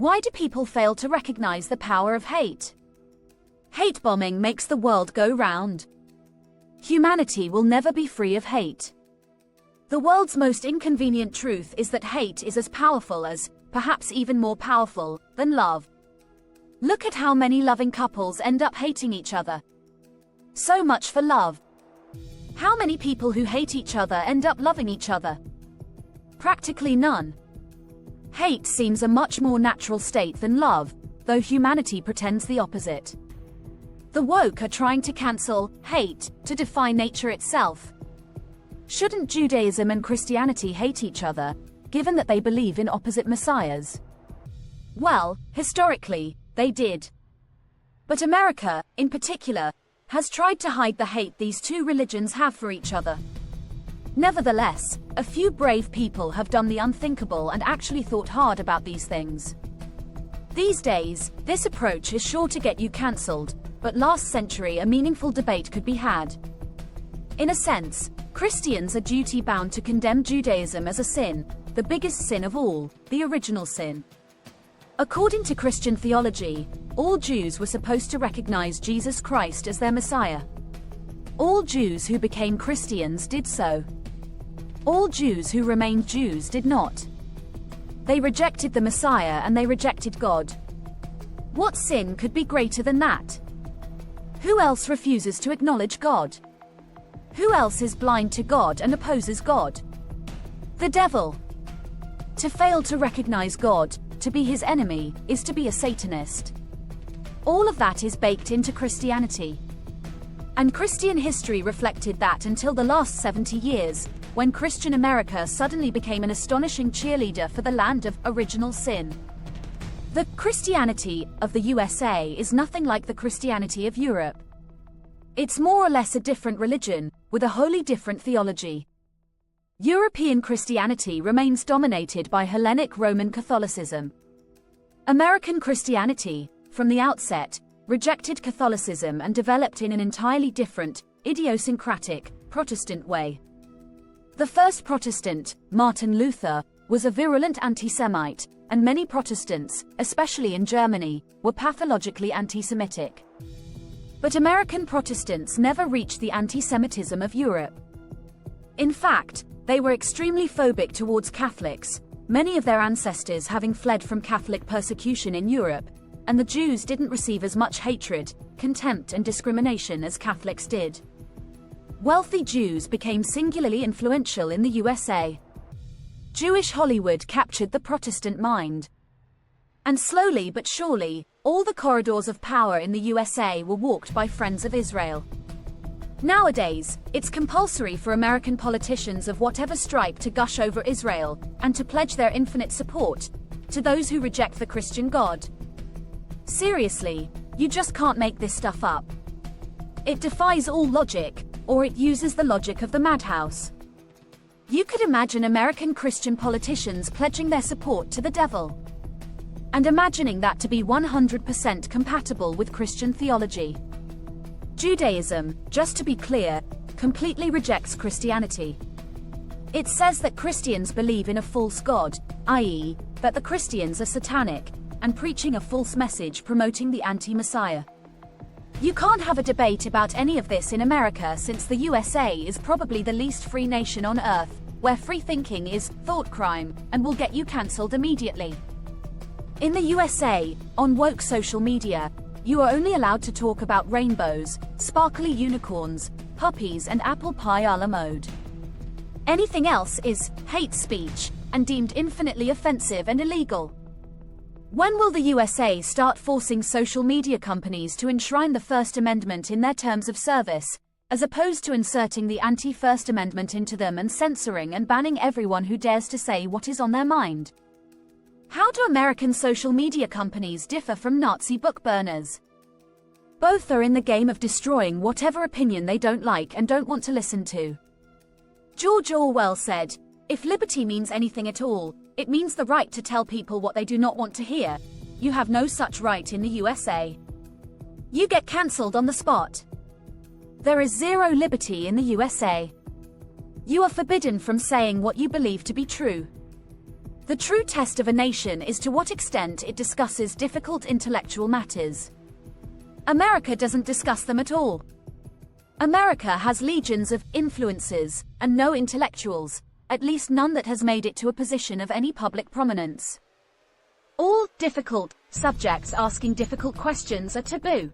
Why do people fail to recognize the power of hate? Hate bombing makes the world go round. Humanity will never be free of hate. The world's most inconvenient truth is that hate is as powerful as, perhaps even more powerful, than love. Look at how many loving couples end up hating each other. So much for love. How many people who hate each other end up loving each other? Practically none. Hate seems a much more natural state than love, though humanity pretends the opposite. The woke are trying to cancel hate to defy nature itself. Shouldn't Judaism and Christianity hate each other, given that they believe in opposite messiahs? Well, historically, they did. But America, in particular, has tried to hide the hate these two religions have for each other. Nevertheless, a few brave people have done the unthinkable and actually thought hard about these things. These days, this approach is sure to get you cancelled, but last century a meaningful debate could be had. In a sense, Christians are duty-bound to condemn Judaism as a sin, the biggest sin of all, the original sin. According to Christian theology, all Jews were supposed to recognize Jesus Christ as their Messiah. All Jews who became Christians did so. All Jews who remained Jews did not. They rejected the Messiah and they rejected God. What sin could be greater than that? Who else refuses to acknowledge God? Who else is blind to God and opposes God? The devil. To fail to recognize God, to be his enemy, is to be a Satanist. All of that is baked into Christianity. And Christian history reflected that until the last 70 years, when Christian America suddenly became an astonishing cheerleader for the land of original sin. The Christianity of the USA is nothing like the Christianity of Europe. It's more or less a different religion, with a wholly different theology. European Christianity remains dominated by Hellenic Roman Catholicism. American Christianity, from the outset, rejected Catholicism and developed in an entirely different, idiosyncratic, Protestant way. The first Protestant, Martin Luther, was a virulent anti-Semite, and many Protestants, especially in Germany, were pathologically anti-Semitic. But American Protestants never reached the anti-Semitism of Europe. In fact, they were extremely phobic towards Catholics, many of their ancestors having fled from Catholic persecution in Europe, and the Jews didn't receive as much hatred, contempt and discrimination as Catholics did. Wealthy Jews became singularly influential in the USA. Jewish Hollywood captured the Protestant mind. And slowly but surely, all the corridors of power in the USA were walked by friends of Israel. Nowadays, it's compulsory for American politicians of whatever stripe to gush over Israel, and to pledge their infinite support to those who reject the Christian God. Seriously, you just can't make this stuff up. It defies all logic, or it uses the logic of the madhouse. You could imagine American Christian politicians pledging their support to the devil. And imagining that to be 100% compatible with Christian theology. Judaism, just to be clear, completely rejects Christianity. It says that Christians believe in a false god, i.e., that the Christians are satanic, and preaching a false message promoting the anti-Messiah. You can't have a debate about any of this in America, since the USA is probably the least free nation on earth, where free thinking is thought crime, and will get you cancelled immediately. In the USA, on woke social media, you are only allowed to talk about rainbows, sparkly unicorns, puppies and apple pie a la mode. Anything else is hate speech, and deemed infinitely offensive and illegal. When will the USA start forcing social media companies to enshrine the First Amendment in their terms of service, as opposed to inserting the anti-First Amendment into them and censoring and banning everyone who dares to say what is on their mind? How do American social media companies differ from Nazi book burners? Both are in the game of destroying whatever opinion they don't like and don't want to listen to. George Orwell said, "If liberty means anything at all, it means the right to tell people what they do not want to hear. You have no such right in the USA. You get cancelled on the spot. There is zero liberty in the USA. You are forbidden from saying what you believe to be true. The true test of a nation is to what extent it discusses difficult intellectual matters. America doesn't discuss them at all. America has legions of influencers and no intellectuals, at least none that has made it to a position of any public prominence. All difficult subjects asking difficult questions are taboo.